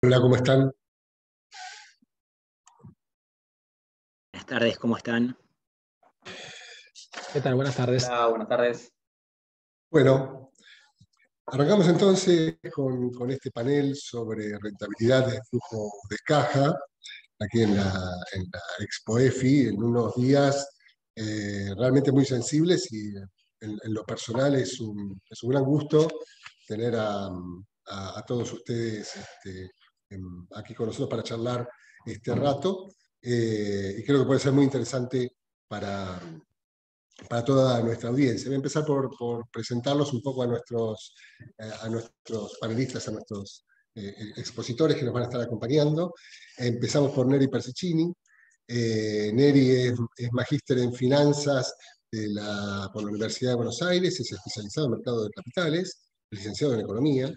Hola, ¿cómo están? Buenas tardes, ¿cómo están? ¿Qué tal? Buenas tardes. Hola, buenas tardes. Bueno, arrancamos entonces con este panel sobre rentabilidad de flujo de caja, aquí en la Expo EFI, en unos días realmente muy sensibles y en lo personal es un gran gusto tener a todos ustedes aquí con nosotros para charlar este rato, y creo que puede ser muy interesante para toda nuestra audiencia. Voy a empezar por presentarlos un poco a nuestros panelistas, a nuestros expositores que nos van a estar acompañando. Empezamos por Neri Persicini. Neri es magíster en finanzas por la Universidad de Buenos Aires, es especializado en mercado de capitales, licenciado en economía.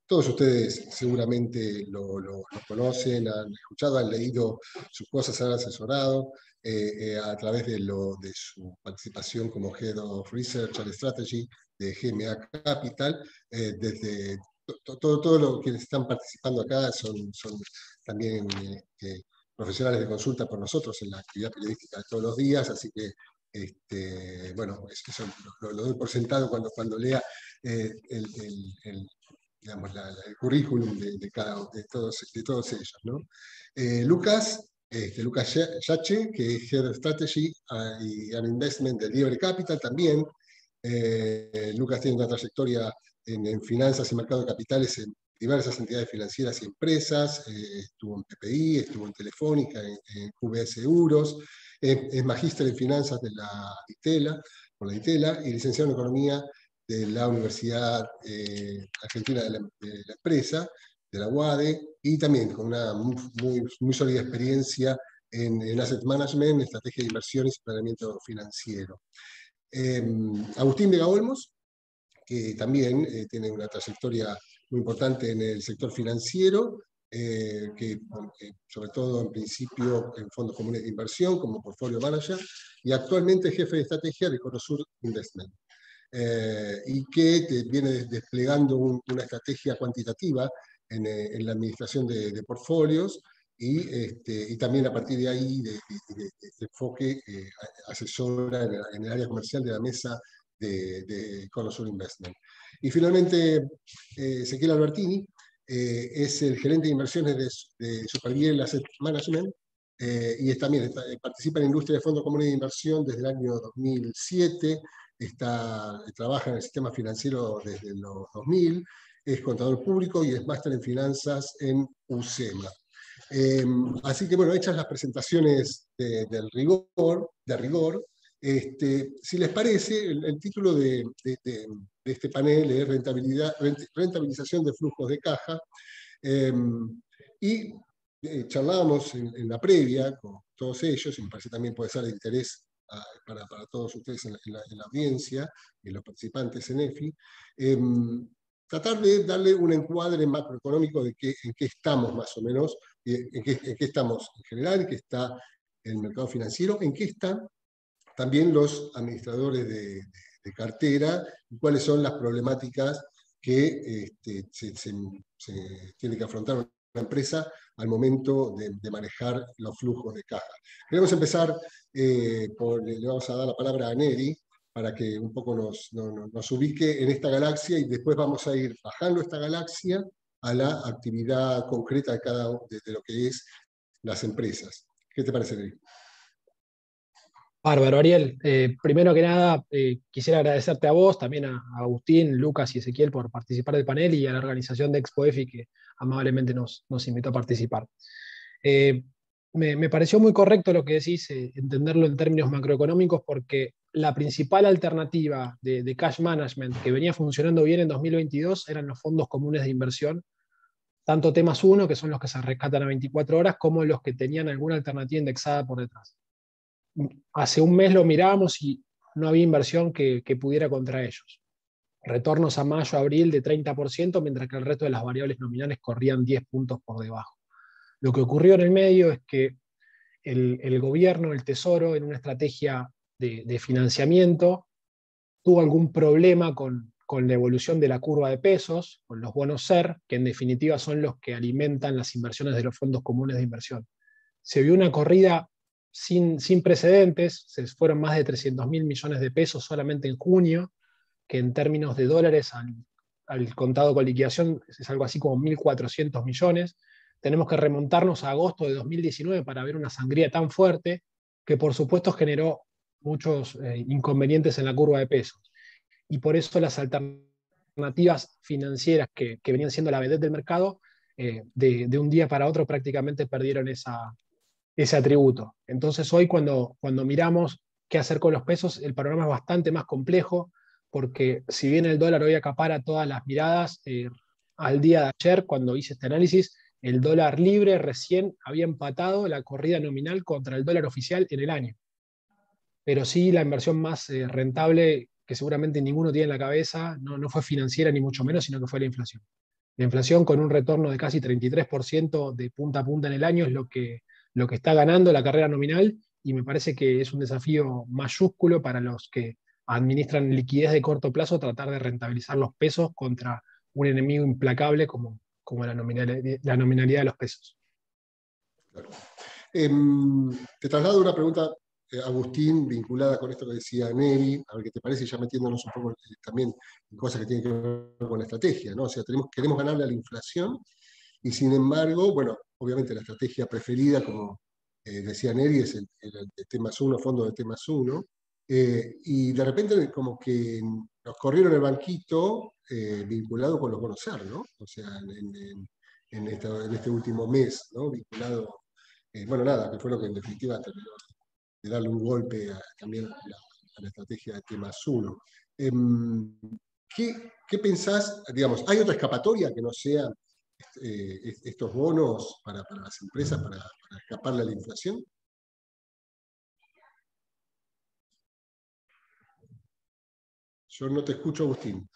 Todos ustedes seguramente lo conocen, han escuchado, han leído sus cosas, han asesorado a través de su participación como Head of Research and Strategy de GMA Capital. Desde todos los que están participando acá son también profesionales de consulta por nosotros en la actividad periodística de todos los días, así que bueno, eso lo doy por sentado cuando lea digamos, el currículum de todos ellos, ¿no? Lucas Yache, que es Head of Strategy and Investment de Liebre Capital también. Lucas tiene una trayectoria en finanzas y mercado de capitales en diversas entidades financieras y empresas. Estuvo en PPI, estuvo en Telefónica, en QBS Seguros. Es magíster en finanzas de la DITELA, por la DITELA, y licenciado en economía de la Universidad Argentina de la Empresa, de la UADE, y también con una muy sólida experiencia en asset management, estrategia de inversiones y planeamiento financiero. Agustín Vega Olmos, que también tiene una trayectoria muy importante en el sector financiero, que sobre todo en principio en fondos comunes de inversión como portfolio manager, y actualmente jefe de estrategia de Corosur Investment. Y que viene desplegando una estrategia cuantitativa en la administración de portfolios, y también a partir de ahí, de este enfoque, asesora en el área comercial de la mesa de Conosur Investment. Y finalmente, Ezequiel Albertini es el gerente de inversiones de Superviel Asset Management, y también participa en la industria de fondos comunes de inversión desde el año 2007. Trabaja en el sistema financiero desde los 2000, es contador público y es máster en finanzas en UCEMA. Así que bueno, hechas las presentaciones de rigor, si les parece, el título de este panel es rentabilización de flujos de caja, y charlábamos en la previa con todos ellos, y me parece también puede ser de interés para todos ustedes en la audiencia y los participantes en EFI, tratar de darle un encuadre macroeconómico de en qué estamos más o menos, en qué estamos en general, en qué está el mercado financiero, en qué están también los administradores de cartera, y cuáles son las problemáticas que se tiene que afrontar una empresa al momento de manejar los flujos de caja. Queremos empezar le vamos a dar la palabra a Neri para que un poco nos ubique en esta galaxia, y después vamos a ir bajando esta galaxia a la actividad concreta de lo que es las empresas. ¿Qué te parece, Neri? Bárbaro, Ariel. Primero que nada, quisiera agradecerte a vos, también a Agustín, Lucas y Ezequiel por participar del panel, y a la organización de Expo EFI que amablemente nos invitó a participar. Me pareció muy correcto lo que decís, entenderlo en términos macroeconómicos, porque la principal alternativa de cash management que venía funcionando bien en 2022 eran los fondos comunes de inversión, tanto temas 1, que son los que se rescatan a 24 horas, como los que tenían alguna alternativa indexada por detrás. Hace un mes lo mirábamos y no había inversión que pudiera contra ellos. Retornos a mayo, abril de 30%, mientras que el resto de las variables nominales corrían 10 puntos por debajo. Lo que ocurrió en el medio es que el gobierno, el Tesoro, en una estrategia de financiamiento, tuvo algún problema con con la evolución de la curva de pesos, con los bonos SER, que en definitiva son los que alimentan las inversiones de los fondos comunes de inversión. Se vio una corrida sin precedentes, se fueron más de 300.000 millones de pesos solamente en junio, que en términos de dólares al contado con liquidación es algo así como 1.400 millones. Tenemos que remontarnos a agosto de 2019 para ver una sangría tan fuerte que por supuesto generó muchos inconvenientes en la curva de pesos. Y por eso las alternativas financieras que venían siendo la vedette del mercado, de un día para otro prácticamente perdieron ese atributo. Entonces hoy cuando miramos qué hacer con los pesos, el panorama es bastante más complejo, porque si bien el dólar hoy acapara todas las miradas, al día de ayer, cuando hice este análisis, el dólar libre recién había empatado la corrida nominal contra el dólar oficial en el año. Pero sí, la inversión más rentable, que seguramente ninguno tiene en la cabeza, no fue financiera ni mucho menos, sino que fue la inflación. La inflación con un retorno de casi 33% de punta a punta en el año es lo que está ganando la carrera nominal, y me parece que es un desafío mayúsculo para los que administran liquidez de corto plazo, tratar de rentabilizar los pesos contra un enemigo implacable como la nominalidad de los pesos. Claro. Te traslado una pregunta, Agustín, vinculada con esto que decía Neri, a ver qué te parece, ya metiéndonos un poco también en cosas que tienen que ver con la estrategia, ¿no? O sea, queremos ganarle a la inflación, y sin embargo, bueno, obviamente la estrategia preferida, como decía Neri, es el T+1, fondo de T+1, y de repente como que nos corrieron el banquito vinculado con los bonos SER, ¿no? O sea, en este último mes, ¿no? Vinculado, bueno, nada, que fue lo que en definitiva terminó de darle un golpe también a la estrategia de T+1. ¿Qué pensás? Digamos, ¿hay otra escapatoria que no sea estos bonos para las empresas para escaparle a la inflación? Yo no te escucho, Agustín.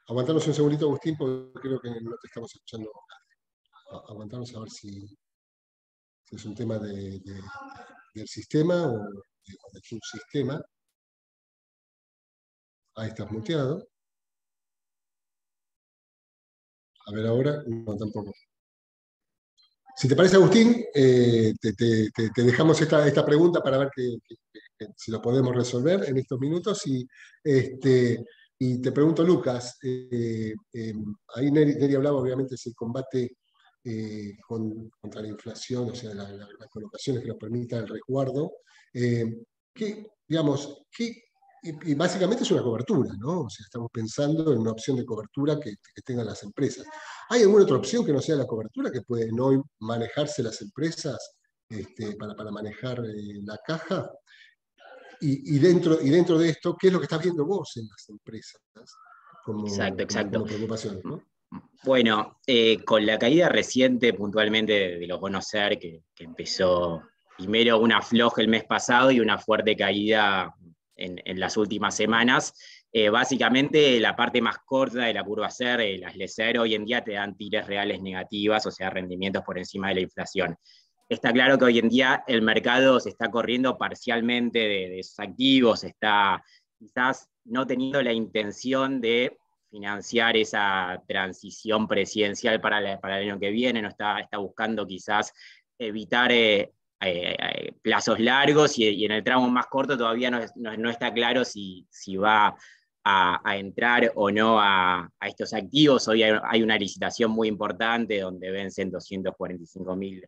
Aguantanos un segundito, Agustín, porque creo que no te estamos escuchando. Aguantanos a ver si es un tema del sistema o del subsistema. Ahí estás muteado. A ver ahora, no, tampoco. Si te parece, Agustín, te dejamos esta pregunta para ver si lo podemos resolver en estos minutos. Y te pregunto, Lucas, ahí Neri hablaba obviamente de ese combate contra la inflación, o sea, las colocaciones que nos permitan el resguardo. Y básicamente es una cobertura, ¿no? O sea, estamos pensando en una opción de cobertura que tengan las empresas. ¿Hay alguna otra opción que no sea la cobertura que pueden hoy manejarse las empresas para manejar la caja? Y dentro de esto, ¿qué es lo que estás viendo vos en las empresas como preocupación, ¿no? Bueno, con la caída reciente puntualmente de los bonos SER, que empezó primero una floja el mes pasado y una fuerte caída en las últimas semanas, básicamente la parte más corta de la curva SER, las LECER, hoy en día te dan tires reales negativas, o sea, rendimientos por encima de la inflación. Está claro que hoy en día el mercado se está corriendo parcialmente de esos activos, está quizás no teniendo la intención de financiar esa transición presidencial para el año que viene, no está buscando quizás evitar plazos largos, y en el tramo más corto todavía no está claro si va a entrar o no a estos activos. Hoy hay una licitación muy importante donde vencen 245.000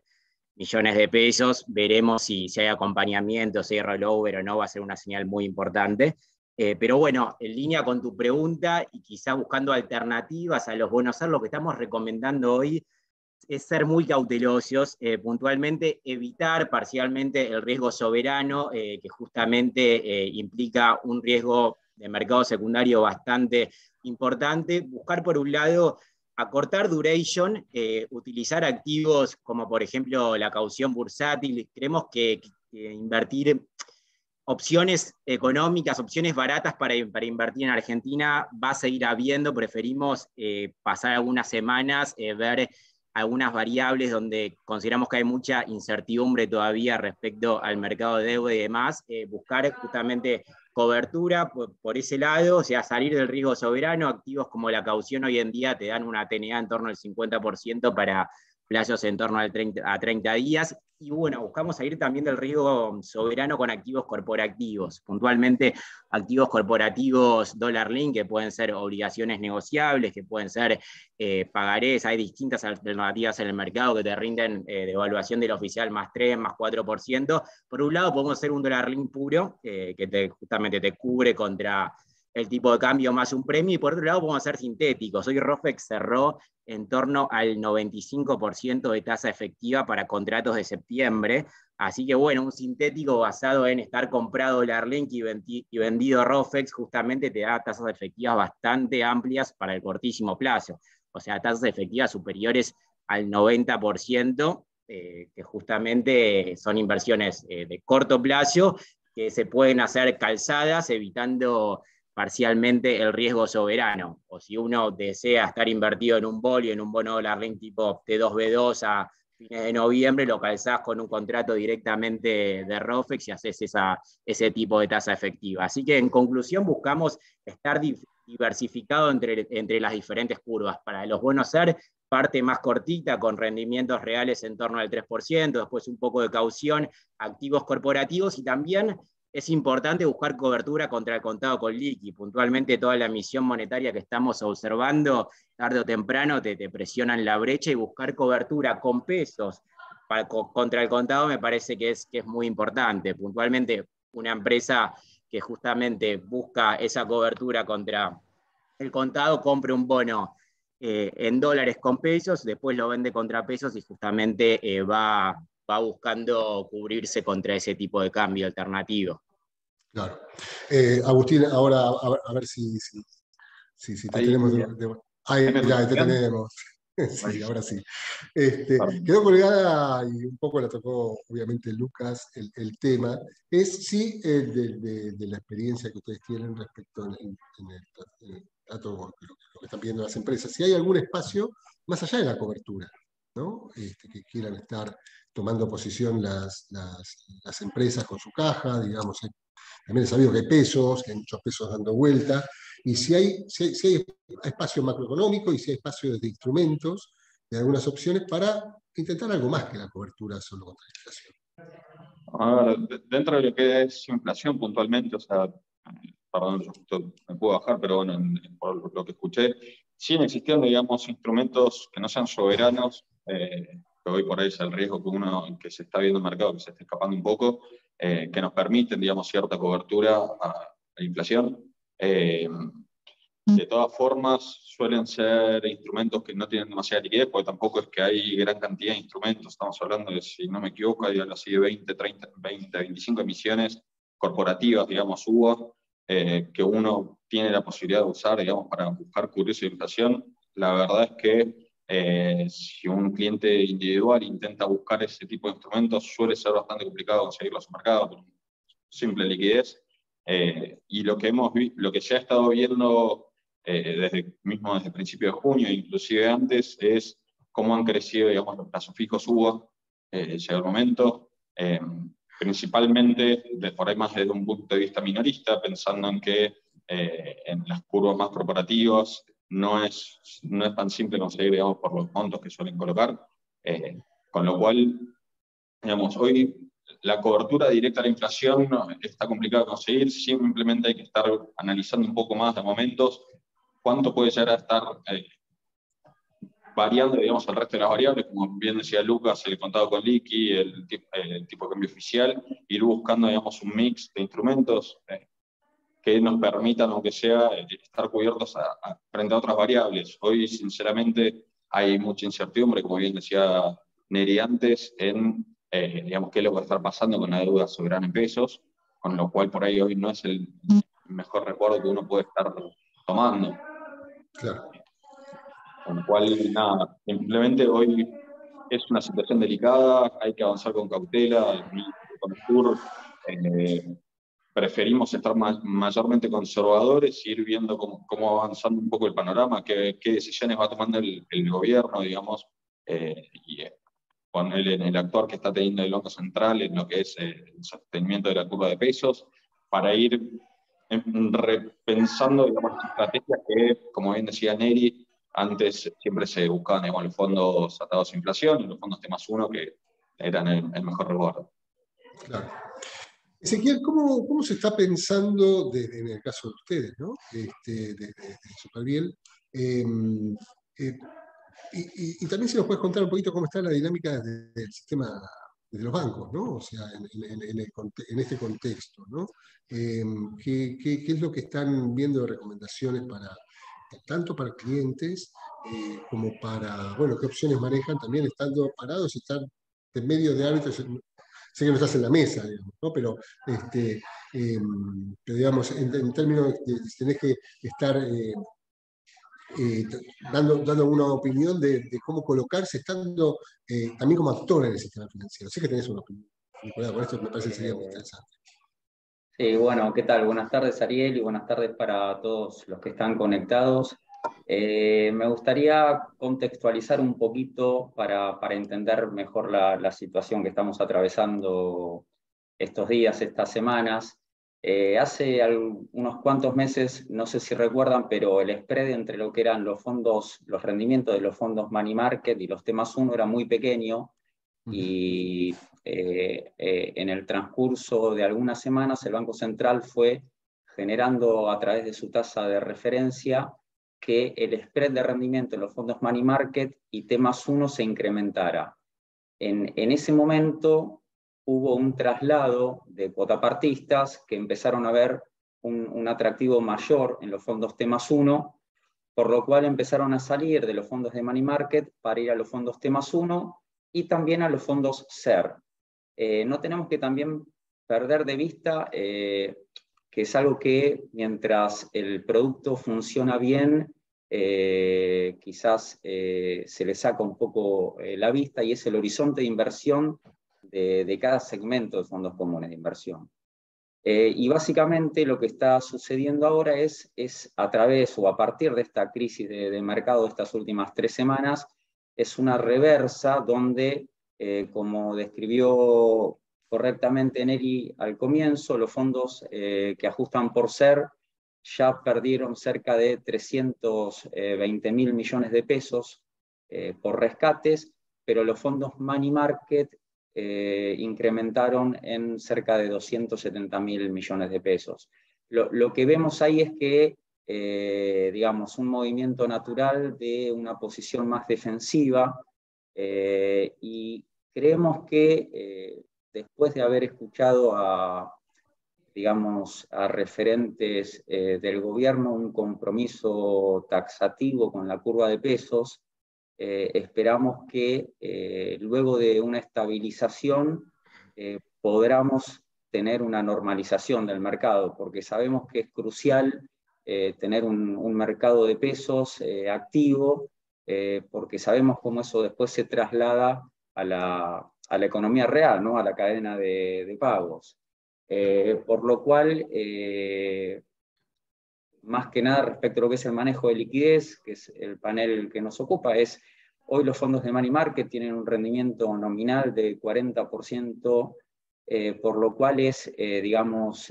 millones de pesos. Veremos si hay acompañamiento, si hay rollover o no, va a ser una señal muy importante. Pero bueno, en línea con tu pregunta y quizá buscando alternativas a los bonos SER, lo que estamos recomendando hoy es ser muy cautelosos, puntualmente evitar parcialmente el riesgo soberano, que justamente implica un riesgo de mercado secundario bastante importante. Buscar por un lado acortar duration, utilizar activos como por ejemplo la caución bursátil. Creemos que invertir opciones económicas, opciones baratas para invertir en Argentina va a seguir habiendo. Preferimos pasar algunas semanas, ver algunas variables donde consideramos que hay mucha incertidumbre todavía respecto al mercado de deuda y demás, buscar justamente cobertura por ese lado, o sea, salir del riesgo soberano. Activos como la caución hoy en día te dan una TNA en torno al 50% para plazos en torno a 30 días. Y bueno, buscamos salir también del riesgo soberano con activos corporativos, puntualmente activos corporativos dólar link, que pueden ser obligaciones negociables, que pueden ser pagarés. Hay distintas alternativas en el mercado que te rinden devaluación del oficial más 3, más 4%. Por un lado podemos hacer un dólar link puro, que justamente te cubre contra el tipo de cambio más un premio, y por otro lado podemos ser sintéticos. Hoy ROFEX cerró en torno al 95% de tasa efectiva para contratos de septiembre, así que bueno, un sintético basado en estar comprado dólar link y vendido ROFEX justamente te da tasas efectivas bastante amplias para el cortísimo plazo, o sea, tasas efectivas superiores al 90%, que justamente son inversiones de corto plazo que se pueden hacer calzadas, evitando parcialmente el riesgo soberano. O si uno desea estar invertido en un bol y en un bono dólar link tipo T2B2 a fines de noviembre, lo calzás con un contrato directamente de ROFEX y haces ese tipo de tasa efectiva. Así que en conclusión buscamos estar diversificado entre las diferentes curvas. Para los bonos SER, parte más cortita con rendimientos reales en torno al 3%, después un poco de caución, activos corporativos, y también es importante buscar cobertura contra el contado con liqui. Puntualmente toda la emisión monetaria que estamos observando, tarde o temprano te presionan la brecha, y buscar cobertura con pesos contra el contado me parece que es muy importante. Puntualmente una empresa que justamente busca esa cobertura contra el contado, compre un bono en dólares con pesos, después lo vende contra pesos y justamente va buscando cubrirse contra ese tipo de cambio alternativo. Claro. Agustín, ahora a ver si te Ahí, tenemos ahí ¿me ya, te escuchan? tenemos. Sí, Bueno, ahora sí. perdón. Quedó colgada, y un poco la tocó obviamente Lucas, el tema, es sí de la experiencia que ustedes tienen respecto en el trato con lo que están pidiendo las empresas, si hay algún espacio más allá de la cobertura, ¿no? Que quieran estar tomando posición las empresas con su caja, digamos. También he sabido que hay pesos, que hay muchos pesos dando vuelta, y si hay espacio macroeconómico y si hay espacio de instrumentos, de algunas opciones para intentar algo más que la cobertura solo contra la inflación. Ahora, dentro de lo que es inflación puntualmente, o sea, perdón, yo justo me puedo bajar, pero bueno, por lo que escuché, siguen existiendo, digamos, instrumentos que no sean soberanos, que hoy por ahí es el riesgo que se está viendo en el mercado, que se está escapando un poco, que nos permiten, digamos, cierta cobertura a la inflación. De todas formas, suelen ser instrumentos que no tienen demasiada liquidez, porque tampoco es que hay gran cantidad de instrumentos. Estamos hablando de, si no me equivoco, hay algo así de 20, 30, 20, 25 emisiones corporativas, digamos, UVA, que uno tiene la posibilidad de usar, digamos, para buscar cubrirse de inflación. La verdad es que si un cliente individual intenta buscar ese tipo de instrumentos, suele ser bastante complicado conseguirlos en el mercado por simple liquidez. Y lo que se ha estado viendo desde el principio de junio, inclusive antes, es cómo han crecido, digamos, los plazos fijos UVA, llega el momento, principalmente por ahí más desde un punto de vista minorista, pensando en que en las curvas más corporativas no es tan simple conseguir, digamos, por los montos que suelen colocar, con lo cual, digamos, hoy la cobertura directa a la inflación está complicada de conseguir, simplemente hay que estar analizando un poco más de momentos, cuánto puede llegar a estar variando, digamos, al resto de las variables, como bien decía Lucas, el contado con liqui, el tipo de cambio oficial, ir buscando, digamos, un mix de instrumentos que nos permitan, aunque sea, estar cubiertos frente a otras variables. Hoy, sinceramente, hay mucha incertidumbre, como bien decía Neri antes, en digamos, qué es lo que va a estar pasando con la deuda soberana en pesos, con lo cual por ahí hoy no es el mejor recuerdo que uno puede estar tomando. Claro. Con lo cual, nada, simplemente hoy es una situación delicada, hay que avanzar con cautela. Con Sur preferimos estar mayormente conservadores y ir viendo cómo va avanzando un poco el panorama, qué decisiones va tomando el gobierno, digamos, y ponerle en el actor que está teniendo el Banco Central en lo que es el sostenimiento de la curva de pesos, para ir repensando, digamos, las estrategias que, como bien decía Neri, antes siempre se buscaban, digamos, los fondos atados a inflación y los fondos T+1 que eran el mejor resguardo. Claro. Ezequiel, ¿cómo se está pensando en el caso de ustedes, ¿no? De Superviel? Y también si nos puedes contar un poquito cómo está la dinámica del sistema de los bancos, ¿no? O sea, en este contexto, ¿no? ¿Qué es lo que están viendo de recomendaciones tanto para clientes como para, bueno, qué opciones manejan también estando parados y estar en medio de hábitos? Sé que no estás en la mesa, digamos, ¿no? Pero digamos, en términos de tenés que estar dando una opinión de cómo colocarse, estando también como actor en el sistema financiero. Sé que tenés una opinión, Nicolás, por esto me parece que sería muy interesante. Sí, bueno, ¿qué tal? Buenas tardes, Ariel, y buenas tardes para todos los que están conectados. Me gustaría contextualizar un poquito para entender mejor la situación que estamos atravesando estos días, estas semanas. Hace unos cuantos meses, no sé si recuerdan, pero el spread entre lo que eran los rendimientos de los fondos money market y los T+1 era muy pequeño, y en el transcurso de algunas semanas el Banco Central fue generando a través de su tasa de referencia que el spread de rendimiento en los fondos money market y T+1 se incrementara. En ese momento hubo un traslado de cuotapartistas que empezaron a ver un atractivo mayor en los fondos T+1, por lo cual empezaron a salir de los fondos de money market para ir a los fondos T+1 y también a los fondos SER. No tenemos que también perder de vista que es algo que mientras el producto funciona bien, quizás se le saca un poco la vista, y es el horizonte de inversión de cada segmento de fondos comunes de inversión. Y básicamente lo que está sucediendo ahora es a través o a partir de esta crisis de mercado de estas últimas 3 semanas, es una reversa donde, como describió correctamente Neri al comienzo, los fondos que ajustan por SER ya perdieron cerca de 320.000 millones de pesos por rescates, pero los fondos money market incrementaron en cerca de 270.000 millones de pesos. Lo que vemos ahí es que, digamos, un movimiento natural de una posición más defensiva, y creemos que después de haber escuchado digamos, a referentes del gobierno, un compromiso taxativo con la curva de pesos, esperamos que luego de una estabilización podamos tener una normalización del mercado, porque sabemos que es crucial tener un mercado de pesos activo, porque sabemos cómo eso después se traslada a la economía real, ¿no? A la cadena de pagos. Por lo cual, más que nada respecto a lo que es el manejo de liquidez, que es el panel que nos ocupa, hoy los fondos de money market tienen un rendimiento nominal de 40%, por lo cual digamos,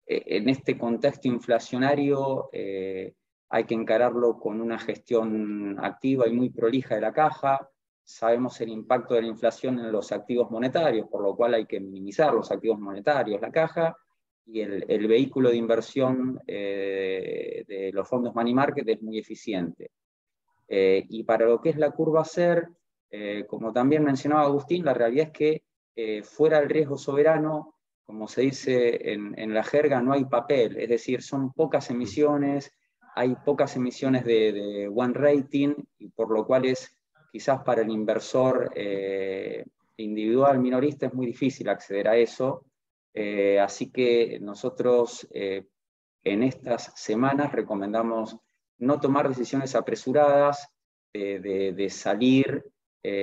en este contexto inflacionario hay que encararlo con una gestión activa y muy prolija de la caja. Sabemos el impacto de la inflación en los activos monetarios, por lo cual hay que minimizar los activos monetarios, la caja, y el vehículo de inversión de los fondos money market es muy eficiente. Y para lo que es la curva SER, como también mencionaba Agustín, la realidad es que fuera del riesgo soberano, como se dice en la jerga, no hay papel, es decir, son pocas emisiones, hay pocas emisiones de one rating, y por lo cual quizás para el inversor individual minorista es muy difícil acceder a eso. Así que nosotros en estas semanas recomendamos no tomar decisiones apresuradas, de salir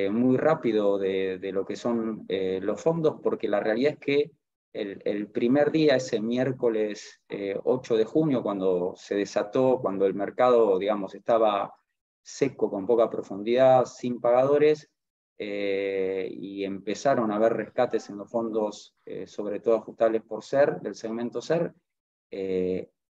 muy rápido de lo que son los fondos, porque la realidad es que el primer día, ese miércoles 8 de junio, cuando se desató, cuando el mercado, digamos, estaba seco, con poca profundidad, sin pagadores, y empezaron a haber rescates en los fondos, sobre todo ajustables por SER, del segmento SER.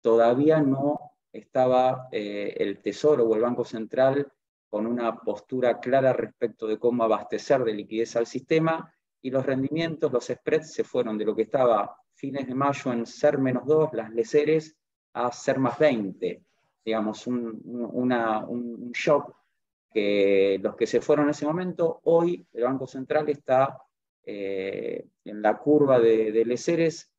Todavía no estaba el Tesoro o el Banco Central con una postura clara respecto de cómo abastecer de liquidez al sistema, y los rendimientos, los spreads, se fueron de lo que estaba fines de mayo en SER -2, las LECERES, a SER +20. Digamos, un shock que los que se fueron en ese momento, hoy el Banco Central está en la curva de LECERES,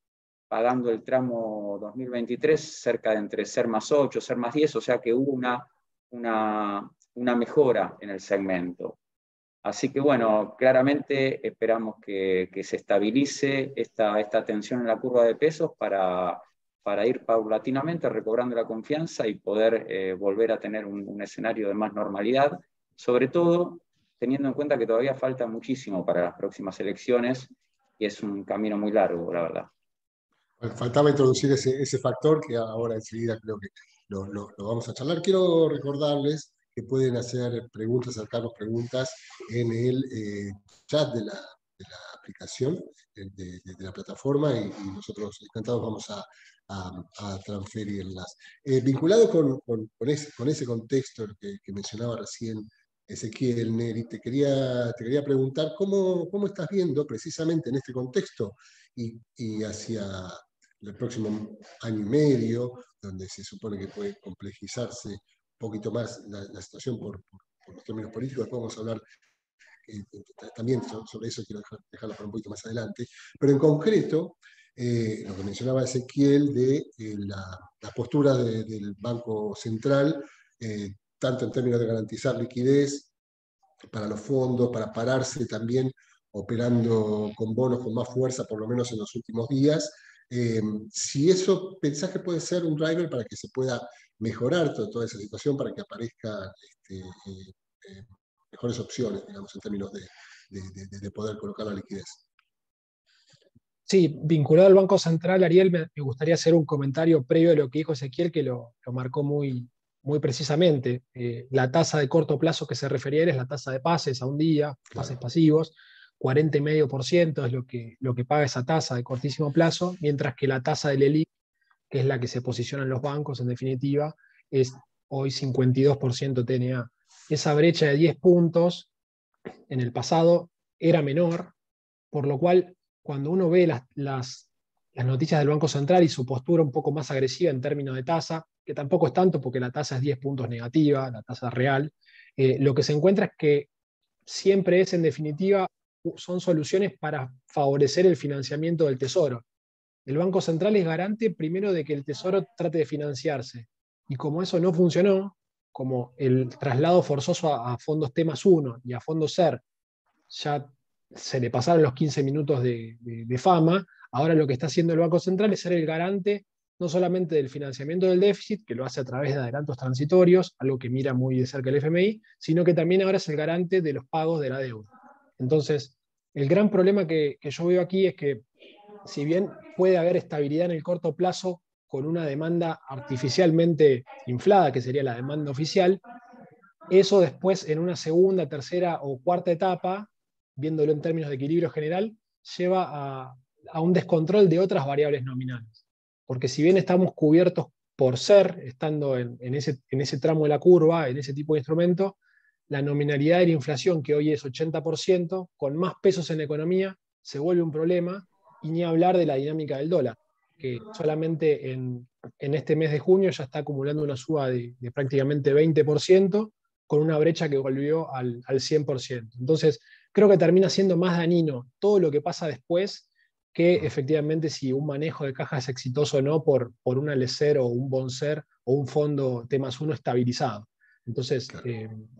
pagando el tramo 2023 cerca de entre SER +8, SER +10, o sea que hubo una mejora en el segmento. Así que bueno, claramente esperamos que se estabilice esta tensión en la curva de pesos para ir paulatinamente recobrando la confianza y poder volver a tener un escenario de más normalidad, sobre todo teniendo en cuenta que todavía falta muchísimo para las próximas elecciones y es un camino muy largo, la verdad. Faltaba introducir ese factor que ahora enseguida creo que lo vamos a charlar. Quiero recordarles que pueden hacer preguntas, acercarnos preguntas en el chat de la aplicación, de la plataforma, y nosotros encantados vamos a transferirlas. Vinculado con ese contexto que mencionaba recién Ezequiel, Neri, te quería preguntar cómo estás viendo precisamente en este contexto y hacia el próximo año y medio, donde se supone que puede complejizarse un poquito más la situación por los términos políticos. Después vamos a hablar también sobre eso, quiero dejarlo para un poquito más adelante. Pero en concreto, lo que mencionaba Ezequiel de la postura del Banco Central, tanto en términos de garantizar liquidez para los fondos, para pararse también operando con bonos con más fuerza, por lo menos en los últimos días. Si eso pensás que puede ser un driver para que se pueda mejorar toda esa situación, para que aparezcan mejores opciones, digamos, en términos de poder colocar la liquidez. Sí, vinculado al Banco Central, Ariel, me gustaría hacer un comentario previo a lo que dijo Ezequiel, que lo marcó muy precisamente. La tasa de corto plazo que se refería a él es la tasa de pases a un día, pases pasivos, 40,5% es lo que paga esa tasa de cortísimo plazo, mientras que la tasa del ELIC, que es la que se posiciona en los bancos en definitiva, es hoy 52% TNA. Esa brecha de 10 puntos en el pasado era menor, por lo cual cuando uno ve las noticias del Banco Central y su postura un poco más agresiva en términos de tasa, que tampoco es tanto porque la tasa es 10 puntos negativa, la tasa real, lo que se encuentra es que siempre es, en definitiva, son soluciones para favorecer el financiamiento del Tesoro. El Banco Central es garante primero de que el Tesoro trate de financiarse, y como eso no funcionó, como el traslado forzoso a fondos T+1 y a fondos SER ya se le pasaron los 15 minutos de fama, ahora lo que está haciendo el Banco Central es ser el garante no solamente del financiamiento del déficit, que lo hace a través de adelantos transitorios, algo que mira muy de cerca el FMI, sino que también ahora es el garante de los pagos de la deuda. Entonces, el gran problema que yo veo aquí es que, si bien puede haber estabilidad en el corto plazo con una demanda artificialmente inflada, que sería la demanda oficial, eso después en una segunda, tercera o cuarta etapa, viéndolo en términos de equilibrio general, lleva a un descontrol de otras variables nominales. Porque si bien estamos cubiertos por SER, estando en ese tramo de la curva, en ese tipo de instrumento, la nominalidad de la inflación, que hoy es 80%, con más pesos en la economía, se vuelve un problema, y ni hablar de la dinámica del dólar, que solamente en este mes de junio ya está acumulando una suba de prácticamente 20%, con una brecha que volvió al 100%. Entonces, creo que termina siendo más dañino todo lo que pasa después que efectivamente si un manejo de caja es exitoso o no por una LECER o un BONSER o un fondo T+1 estabilizado. Entonces,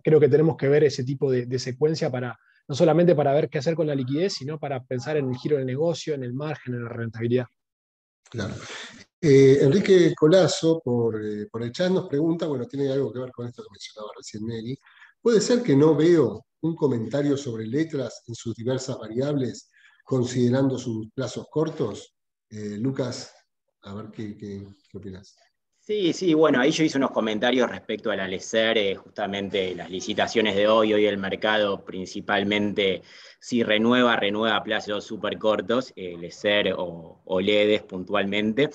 creo que tenemos que ver ese tipo de secuencia no solamente para ver qué hacer con la liquidez, sino para pensar en el giro del negocio, en el margen, en la rentabilidad. Claro. Enrique Colazo, por el chat, nos pregunta, bueno, tiene algo que ver con esto que mencionaba recién Neri. ¿Puede ser que no veo un comentario sobre letras en sus diversas variables, considerando sus plazos cortos? Lucas, a ver qué opinas. Sí, sí, bueno, ahí yo hice unos comentarios respecto al LECER, justamente las licitaciones de hoy el mercado principalmente, si renueva a plazos súper cortos, LECER o LEDES puntualmente,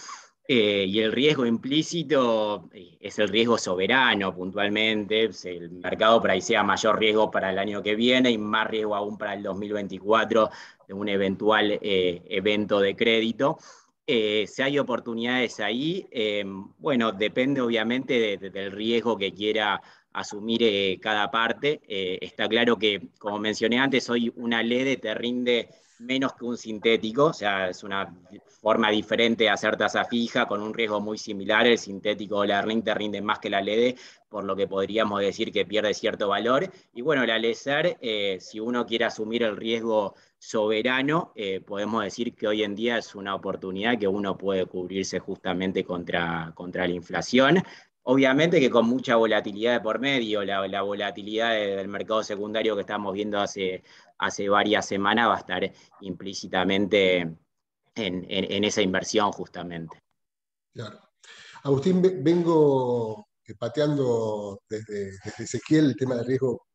y el riesgo implícito es el riesgo soberano puntualmente, el mercado por ahí sea mayor riesgo para el año que viene y más riesgo aún para el 2024 de un eventual evento de crédito. Si hay oportunidades ahí, bueno, depende obviamente del riesgo que quiera asumir cada parte. Está claro que, como mencioné antes, hoy una LED te rinde menos que un sintético, o sea, es una forma diferente de hacer tasa fija con un riesgo muy similar. El sintético o la RIN te rinde más que la LED, por lo que podríamos decir que pierde cierto valor. Y bueno, la LECER, si uno quiere asumir el riesgo soberano, podemos decir que hoy en día es una oportunidad que uno puede cubrirse justamente contra la inflación. Obviamente que con mucha volatilidad de por medio, la volatilidad del mercado secundario que estamos viendo hace varias semanas va a estar implícitamente en esa inversión justamente. Claro. Agustín, vengo pateando desde Ezequiel el tema del riesgo,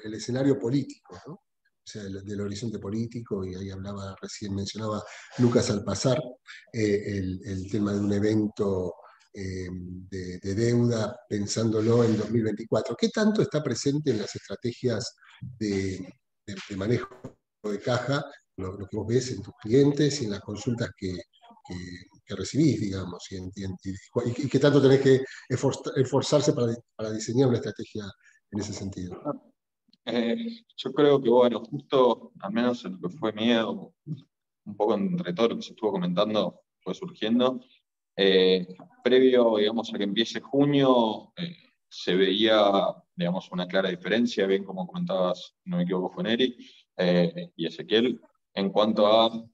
el escenario político, ¿no? O sea, del horizonte político, y ahí recién mencionaba Lucas al pasar, el tema de un evento de deuda, pensándolo en 2024. ¿Qué tanto está presente en las estrategias de manejo de caja, lo que vos ves en tus clientes y en las consultas que recibís, digamos, y qué tanto tenés que esforzarse para diseñar una estrategia en ese sentido? Yo creo que, bueno, justo, al menos en lo que fue miedo, un poco entre todo lo que se estuvo comentando, fue surgiendo. Previo, digamos, a que empiece junio, se veía, digamos, una clara diferencia, bien como comentabas, no me equivoco, fue Neri y Ezequiel, en cuanto a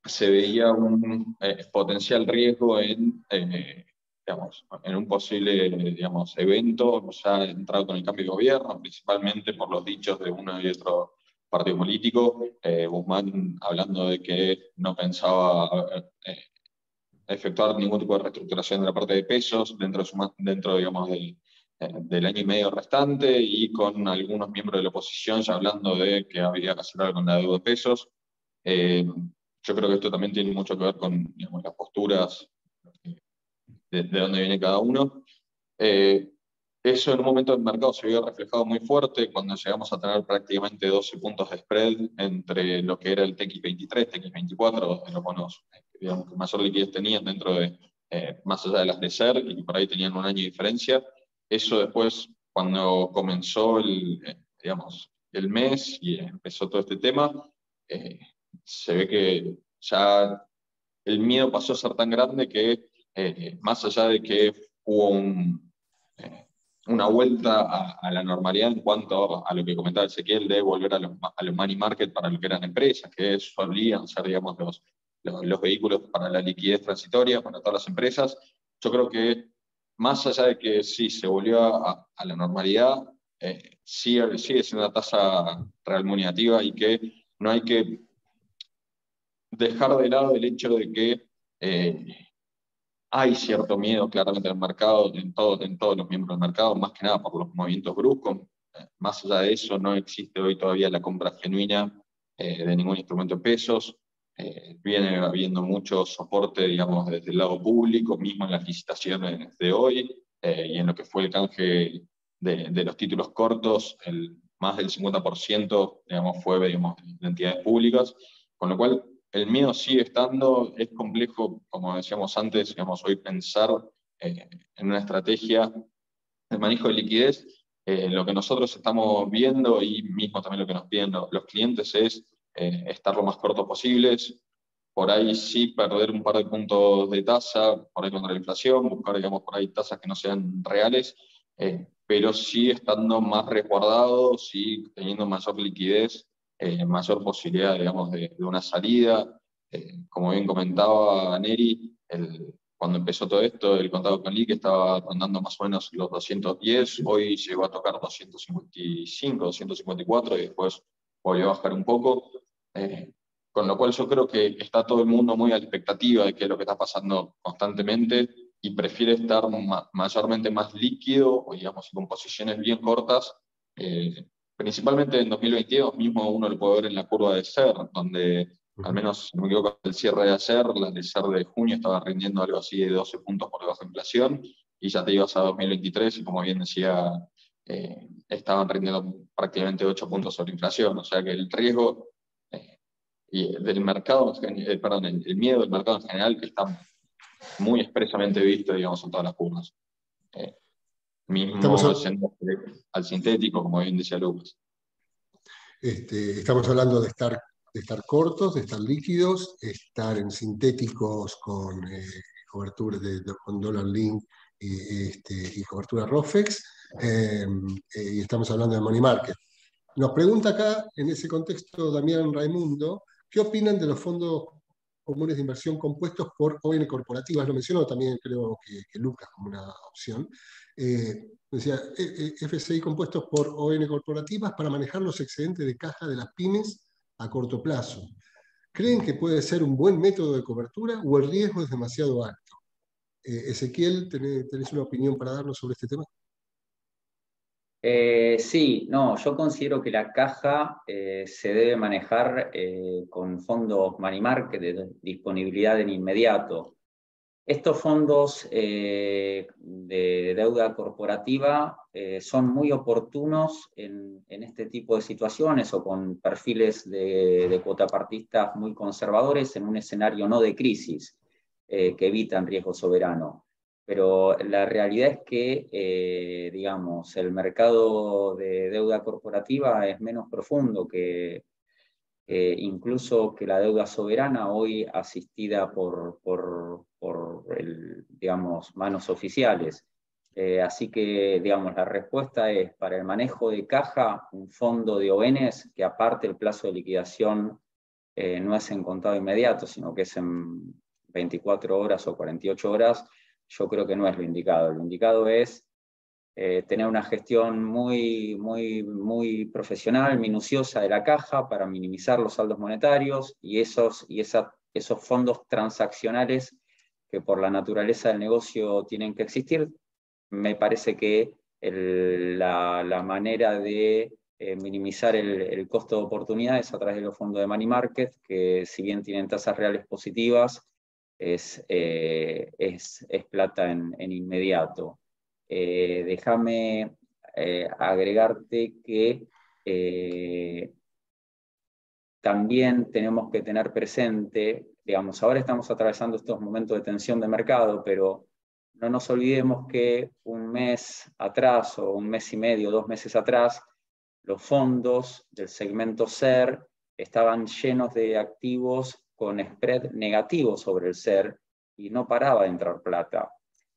se veía un potencial riesgo digamos, en un posible, digamos, evento ya entrado con el cambio de gobierno, principalmente por los dichos de uno y otro partido político. Guzmán hablando de que no pensaba efectuar ningún tipo de reestructuración de la parte de pesos dentro digamos, del año y medio restante, y con algunos miembros de la oposición ya hablando de que había que hacer algo con la deuda de pesos. Yo creo que esto también tiene mucho que ver con, digamos, las posturas de dónde viene cada uno. Eso en un momento del mercado se vio reflejado muy fuerte cuando llegamos a tener prácticamente 12 puntos de spread entre lo que era el TX23, TX24, los bonos digamos, que mayor liquidez tenían dentro de, más allá de las de SER, y por ahí tenían un año de diferencia. Eso después, cuando comenzó digamos, el mes y empezó todo este tema, se ve que ya el miedo pasó a ser tan grande que más allá de que hubo una vuelta a la normalidad en cuanto a lo que comentaba Ezequiel de volver a los money market para lo que eran empresas, que solían ser, digamos, los vehículos para la liquidez transitoria, para todas las empresas. Yo creo que más allá de que sí se volvió a la normalidad, sigue siendo una tasa real muy negativa, y que no hay que dejar de lado el hecho de que hay cierto miedo claramente en el mercado, en todos los miembros del mercado, más que nada por los movimientos bruscos. Más allá de eso, no existe hoy todavía la compra genuina de ningún instrumento en pesos. Viene habiendo mucho soporte, digamos, desde el lado público, mismo en las licitaciones de hoy, y en lo que fue el canje de los títulos cortos, más del 50%, digamos, fue, digamos, de entidades públicas, con lo cual el miedo sigue estando. Es complejo, como decíamos antes, digamos, hoy pensar en una estrategia de manejo de liquidez. Lo que nosotros estamos viendo, y mismo también lo que nos piden los clientes, es estar lo más cortos posibles. Por ahí sí perder un par de puntos de tasa, por ahí contra la inflación, buscar, digamos, por ahí tasas que no sean reales, pero sí estando más resguardados y teniendo mayor liquidez, mayor posibilidad, digamos, de una salida. Como bien comentaba Neri, cuando empezó todo esto, el contado con liqui estaba rondando más o menos los 210, hoy llegó a tocar 255, 254, y después volvió a bajar un poco. Con lo cual yo creo que está todo el mundo muy a la expectativa de qué es lo que está pasando constantemente, y prefiere estar mayormente más líquido, o digamos, con posiciones bien cortas, principalmente en 2022, mismo uno lo puede ver en la curva de SER, donde, al menos, si no me equivoco, el cierre de ayer, la de SER de junio estaba rindiendo algo así de 12 puntos por debajo de inflación, y ya te ibas a 2023, y como bien decía, estaban rindiendo prácticamente 8 puntos sobre inflación, o sea que el riesgo y del mercado, perdón, el miedo del mercado en general está muy expresamente visto, digamos, en todas las curvas. Mismo al sintético, como bien decía Lucas. Estamos hablando de estar cortos, de estar líquidos, estar en sintéticos con cobertura con Dollar Link y cobertura ROFEX, y estamos hablando de Money Market. Nos pregunta acá, en ese contexto, Damián Raimundo, ¿qué opinan de los fondos comunes de inversión compuestos por ON corporativas? Lo mencionó también, creo que Lucas, como una opción. Decía, FCI compuestos por ON corporativas para manejar los excedentes de caja de las pymes a corto plazo. ¿Creen que puede ser un buen método de cobertura o el riesgo es demasiado alto? Ezequiel, ¿tenés una opinión para darnos sobre este tema? Sí, no, yo considero que la caja se debe manejar con fondos money market de disponibilidad en inmediato. Estos fondos de deuda corporativa son muy oportunos en este tipo de situaciones o con perfiles de cuotapartistas muy conservadores en un escenario no de crisis que evitan riesgo soberano. Pero la realidad es que, digamos, el mercado de deuda corporativa es menos profundo que incluso que la deuda soberana, hoy asistida por digamos, manos oficiales. Así que, digamos, la respuesta es, para el manejo de caja, un fondo de ONs que, aparte, el plazo de liquidación no es en contado inmediato, sino que es en 24 horas o 48 horas, yo creo que no es lo indicado. Lo indicado es tener una gestión muy profesional, minuciosa de la caja para minimizar los saldos monetarios y esos fondos transaccionales que por la naturaleza del negocio tienen que existir. Me parece que la manera de minimizar el costo de oportunidad es a través de los fondos de money market, que si bien tienen tasas reales positivas, es plata en inmediato. Déjame agregarte que también tenemos que tener presente, digamos, ahora estamos atravesando estos momentos de tensión de mercado, pero no nos olvidemos que un mes atrás o un mes y medio, 2 meses atrás, los fondos del segmento SER estaban llenos de activos con spread negativo sobre el SER y no paraba de entrar plata.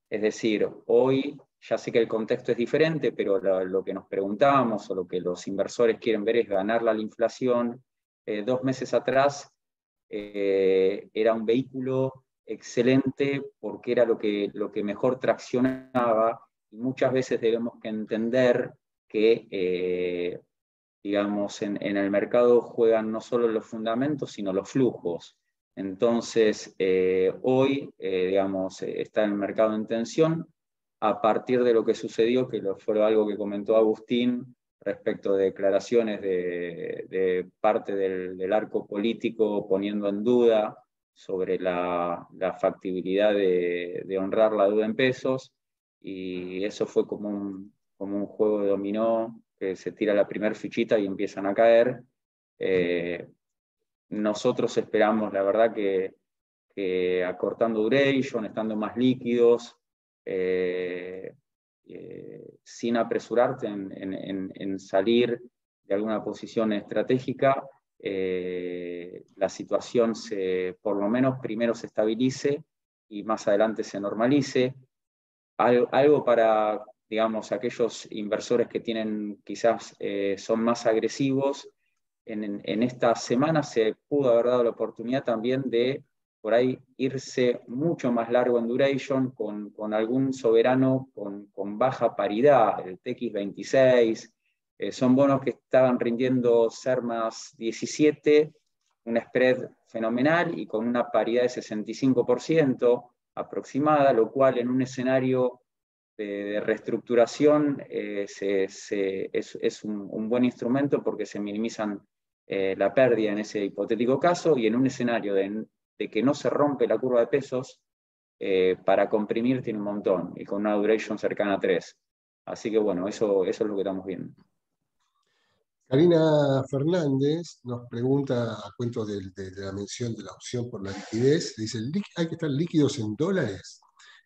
Es decir, hoy ya sé que el contexto es diferente, pero lo que nos preguntábamos o lo que los inversores quieren ver es ganarle a la inflación. 2 meses atrás era un vehículo excelente porque era lo que mejor traccionaba, y muchas veces debemos que entender que digamos, en el mercado juegan no solo los fundamentos, sino los flujos. Entonces, hoy, digamos, está el mercado en tensión a partir de lo que sucedió, que fue algo que comentó Agustín respecto de declaraciones de parte del arco político poniendo en duda sobre la factibilidad de honrar la deuda en pesos, y eso fue como un juego de dominó, que se tira la primera fichita y empiezan a caer. Nosotros esperamos, la verdad, que acortando duration, estando más líquidos, sin apresurarte en salir de alguna posición estratégica, la situación por lo menos primero se estabilice y más adelante se normalice. Algo para, digamos, aquellos inversores que quizás son más agresivos. En esta semana se pudo haber dado la oportunidad también de por ahí irse mucho más largo en duration con algún soberano con baja paridad, el TX26, son bonos que estaban rindiendo SER más 17, un spread fenomenal y con una paridad de 65%, aproximada, lo cual en un escenario de reestructuración es un buen instrumento porque se minimizan la pérdida en ese hipotético caso, y en un escenario de que no se rompe la curva de pesos, para comprimir tiene un montón, y con una duration cercana a 3. Así que bueno, eso es lo que estamos viendo. Karina Fernández nos pregunta, a cuento de la mención de la opción por la liquidez, dice, ¿hay que estar líquidos en dólares?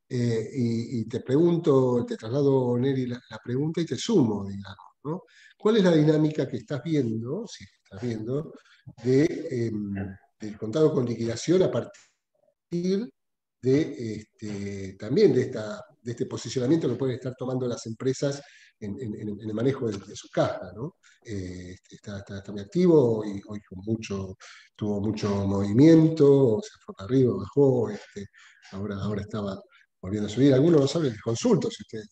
Y te pregunto, te traslado, Neri, la pregunta y te sumo, digamos, ¿no? ¿Cuál es la dinámica que estás viendo, si estás viendo, del contado con liquidación a partir también de este posicionamiento que pueden estar tomando las empresas en el manejo de su caja, ¿no? Está muy activo y hoy tuvo mucho movimiento, se fue para arriba, bajó, ahora estaba volviendo a subir. Algunos no saben, les consulto, si ustedes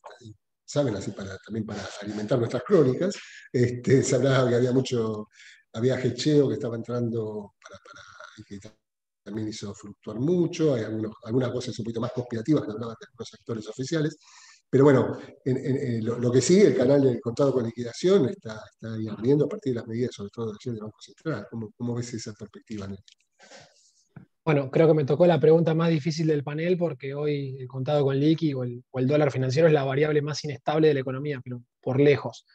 saben, así también para alimentar nuestras crónicas, se hablaba que había hecheo que estaba entrando que también hizo fluctuar mucho. Hay algunas voces un poquito más conspirativas que hablaban de algunos actores oficiales. Pero bueno, lo que sí, el canal del contado con liquidación está ahí ardiendo a partir de las medidas, sobre todo de ayer del Banco Central. ¿Cómo ves esa perspectiva, Nelly? Bueno, creo que me tocó la pregunta más difícil del panel, porque hoy el contado con liqui o el dólar financiero es la variable más inestable de la economía, pero por lejos.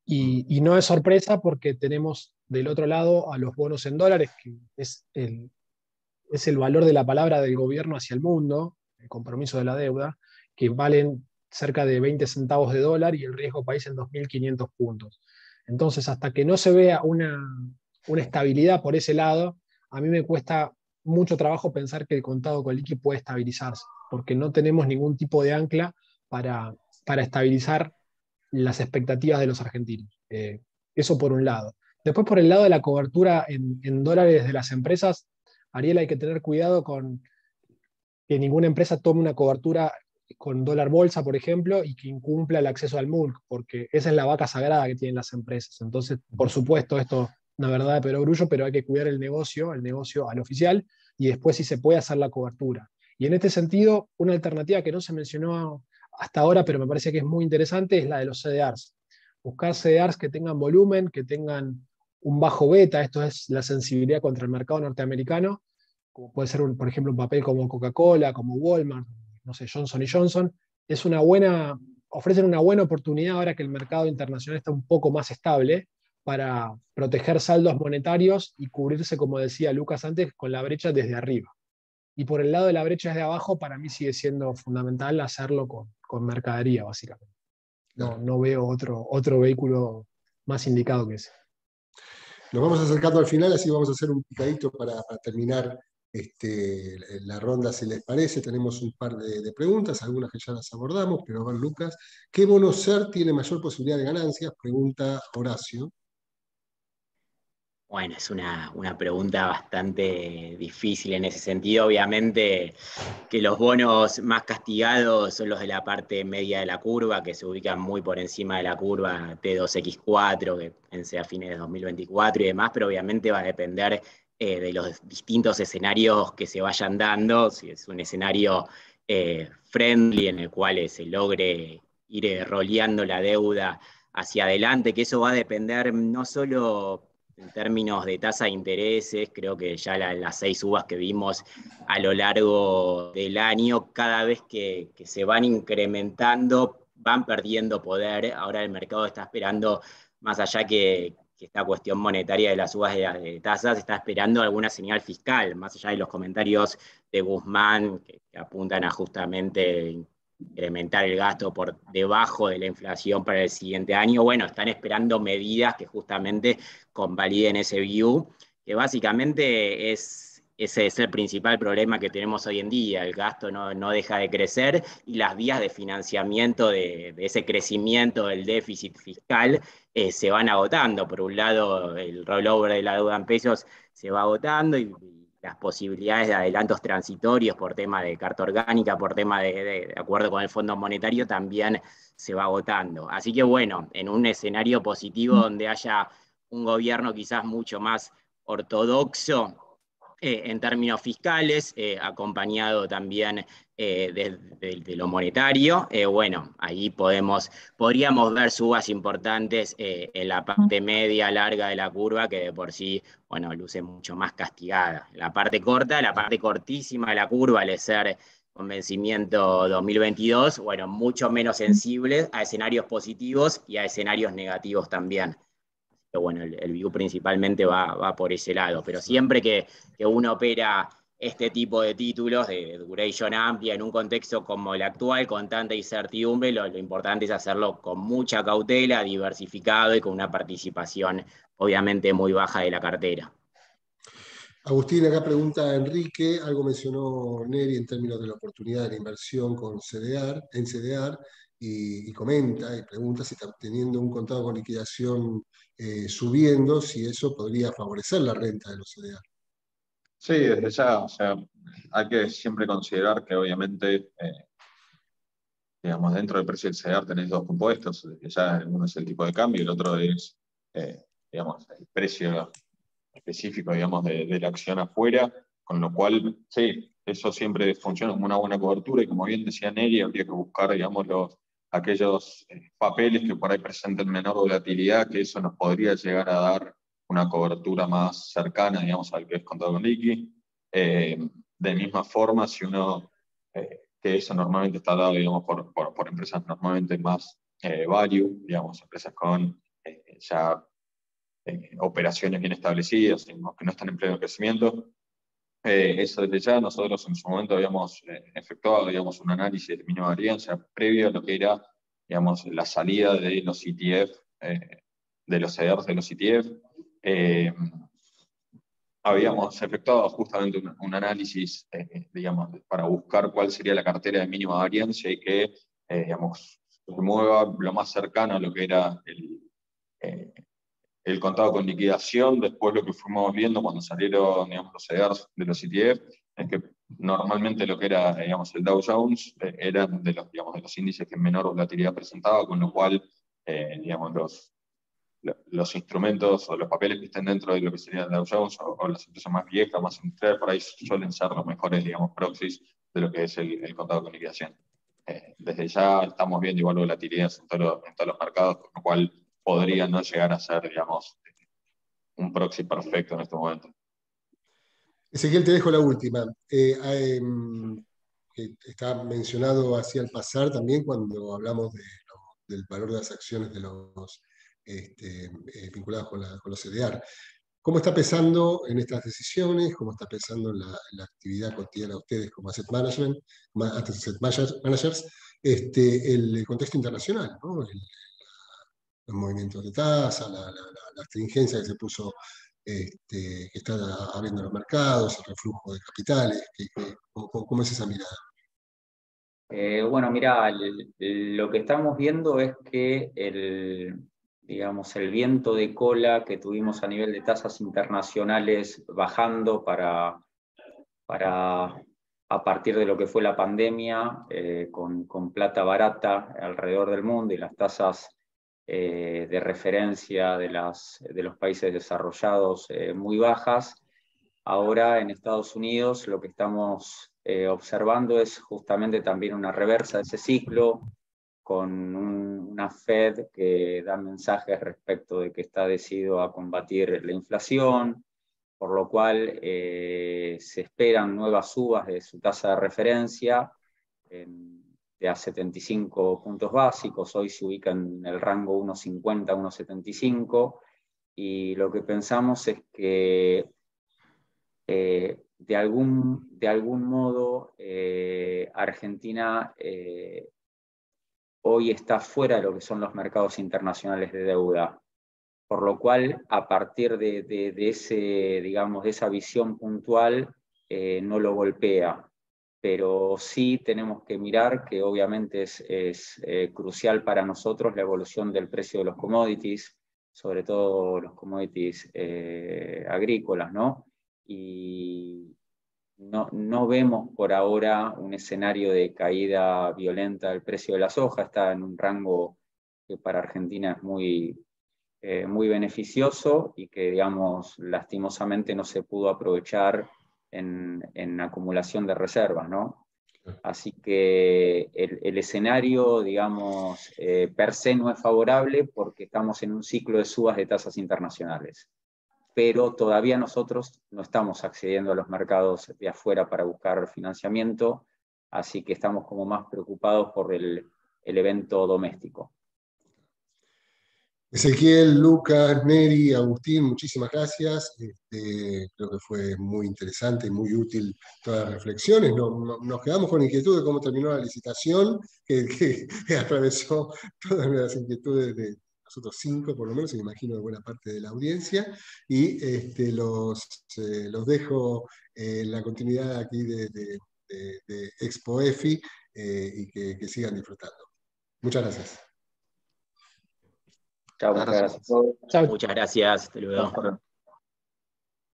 Y no es sorpresa porque tenemos del otro lado a los bonos en dólares, que es el valor de la palabra del gobierno hacia el mundo, el compromiso de la deuda, que valen cerca de 20 centavos de dólar y el riesgo país en 2.500 puntos. Entonces, hasta que no se vea una estabilidad por ese lado, a mí me cuesta mucho trabajo pensar que el contado con liqui puede estabilizarse, porque no tenemos ningún tipo de ancla para estabilizar las expectativas de los argentinos. Eso por un lado. Después, por el lado de la cobertura en dólares de las empresas, Ariel, hay que tener cuidado con que ninguna empresa tome una cobertura con dólar bolsa, por ejemplo, y que incumpla el acceso al MULC, porque esa es la vaca sagrada que tienen las empresas. Entonces, por supuesto, esto es una verdad de perogrullo, pero hay que cuidar el negocio al oficial, y después si se puede hacer la cobertura. Y en este sentido, una alternativa que no se mencionó hasta ahora, pero me parece que es muy interesante, es la de los CDRs. Buscar CDRs que tengan volumen, que tengan un bajo beta, esto es la sensibilidad contra el mercado norteamericano, como puede ser, por ejemplo, un papel como Coca-Cola, como Walmart, no sé, Johnson & Johnson, ofrecen una buena oportunidad ahora que el mercado internacional está un poco más estable para proteger saldos monetarios y cubrirse, como decía Lucas antes, con la brecha desde arriba. Y por el lado de la brecha desde abajo, para mí sigue siendo fundamental hacerlo con mercadería, básicamente. No veo otro vehículo más indicado que ese. Nos vamos acercando al final, así vamos a hacer un picadito para terminar la ronda, si les parece. Tenemos un par de preguntas, algunas que ya las abordamos, pero a ver, Lucas, ¿qué bono SER tiene mayor posibilidad de ganancias? Pregunta Horacio. Bueno, es una pregunta bastante difícil en ese sentido. Obviamente que los bonos más castigados son los de la parte media de la curva, que se ubican muy por encima de la curva T2X4, que pensé a fines de 2024 y demás, pero obviamente va a depender de los distintos escenarios que se vayan dando. Si es un escenario friendly en el cual se logre ir roleando la deuda hacia adelante, que eso va a depender no solo en términos de tasa de intereses. Creo que ya las 6 uvas que vimos a lo largo del año, cada vez que se van incrementando, van perdiendo poder. Ahora el mercado está esperando, más allá que esta cuestión monetaria de las uvas de tasas, está esperando alguna señal fiscal, más allá de los comentarios de Guzmán que apuntan a justamente incrementar el gasto por debajo de la inflación para el siguiente año. Bueno, están esperando medidas que justamente convaliden ese view, que básicamente ese es el principal problema que tenemos hoy en día. El gasto no deja de crecer y las vías de financiamiento de ese crecimiento del déficit fiscal se van agotando. Por un lado, el rollover de la deuda en pesos se va agotando y las posibilidades de adelantos transitorios por tema de carta orgánica, por tema de acuerdo con el Fondo Monetario, también se va agotando. Así que bueno, en un escenario positivo donde haya un gobierno quizás mucho más ortodoxo, en términos fiscales, acompañado también de lo monetario. Bueno, ahí podríamos ver subas importantes en la parte media, larga de la curva, que de por sí, bueno, luce mucho más castigada. La parte corta, la parte cortísima de la curva, al ser con vencimiento 2022, bueno, mucho menos sensibles a escenarios positivos y a escenarios negativos también. Pero bueno, el view principalmente va por ese lado, pero siempre que uno opera este tipo de títulos de duration amplia en un contexto como el actual, con tanta incertidumbre, lo importante es hacerlo con mucha cautela, diversificado y con una participación obviamente muy baja de la cartera. Agustín, acá pregunta Enrique, algo mencionó Neri en términos de la oportunidad de inversión con en CDR, y comenta y pregunta si está teniendo un contado con liquidación subiendo, si eso podría favorecer la renta de los CDR. Sí, desde ya, o sea, hay que siempre considerar que obviamente, digamos, dentro del precio del CDR tenés dos compuestos, desde ya uno es el tipo de cambio y el otro es, digamos, el precio específico, digamos, de la acción afuera, con lo cual, sí, eso siempre funciona como una buena cobertura y como bien decía Neri, habría que buscar, digamos, aquellos papeles que por ahí presenten menor volatilidad, que eso nos podría llegar a dar una cobertura más cercana, digamos, al que es contado con liqui. De misma forma, si uno, que eso normalmente está dado, digamos, por empresas normalmente más value, digamos, empresas con ya operaciones bien establecidas, que no están en pleno crecimiento. Eso desde ya nosotros en su momento habíamos efectuado, digamos, un análisis de mínima varianza previo a lo que era, digamos, la salida de los ETF, de los CDRs de los ETF. Habíamos efectuado justamente un análisis, digamos, para buscar cuál sería la cartera de mínima varianza y que, digamos, se mueva lo más cercano a lo que era el contado con liquidación. Después lo que fuimos viendo cuando salieron, digamos, los CDRs de los ETF, es que normalmente lo que era, digamos, el Dow Jones eran digamos, de los índices que menor volatilidad presentaba, con lo cual, digamos, los instrumentos o los papeles que estén dentro de lo que sería el Dow Jones o las empresas más viejas, más industriales, por ahí suelen ser los mejores, digamos, proxies de lo que es el contado con liquidación. Desde ya estamos viendo igual volatilidades en todos los mercados, con lo cual podría no llegar a ser, digamos, un proxy perfecto en este momento. Ezequiel, te dejo la última. Que está mencionado así al pasar también cuando hablamos del valor de las acciones de los vinculados con los CDR. ¿Cómo está pesando en estas decisiones? ¿Cómo está pesando en la actividad cotidiana de ustedes como asset managers, el contexto internacional, ¿no? Los movimientos de tasa, la astringencia que se puso, que está habiendo en los mercados, el reflujo de capitales? ¿Cómo es esa mirada? Bueno, mira, lo que estamos viendo es que digamos, el viento de cola que tuvimos a nivel de tasas internacionales bajando a partir de lo que fue la pandemia, con plata barata alrededor del mundo y las tasas de referencia de los países desarrollados muy bajas. Ahora en Estados Unidos lo que estamos observando es justamente también una reversa de ese ciclo, con una Fed que da mensajes respecto de que está decidido a combatir la inflación, por lo cual se esperan nuevas subas de su tasa de referencia de a 75 puntos básicos. Hoy se ubica en el rango 1,50, 1,75, y lo que pensamos es que de algún modo Argentina hoy está fuera de lo que son los mercados internacionales de deuda, por lo cual a partir de esa visión puntual no lo golpea, pero sí tenemos que mirar que obviamente es crucial para nosotros la evolución del precio de los commodities, sobre todo los commodities agrícolas, ¿no? Y no vemos por ahora un escenario de caída violenta del precio de la soja. Está en un rango que para Argentina es muy beneficioso y que, digamos, lastimosamente no se pudo aprovechar en acumulación de reservas, ¿no? Así que el escenario, digamos, per se no es favorable porque estamos en un ciclo de subas de tasas internacionales. Pero todavía nosotros no estamos accediendo a los mercados de afuera para buscar financiamiento, así que estamos como más preocupados por el evento doméstico. Ezequiel, Lucas, Neri, Agustín, muchísimas gracias. Creo que fue muy interesante y muy útil todas las reflexiones. Nos quedamos con inquietud de cómo terminó la licitación, que atravesó todas las inquietudes de nosotros 5, por lo menos, y me imagino de buena parte de la audiencia. Y los dejo en la continuidad aquí de Expo EFI y que sigan disfrutando. Muchas gracias. Chao, muchas gracias. Muchas gracias, hasta luego.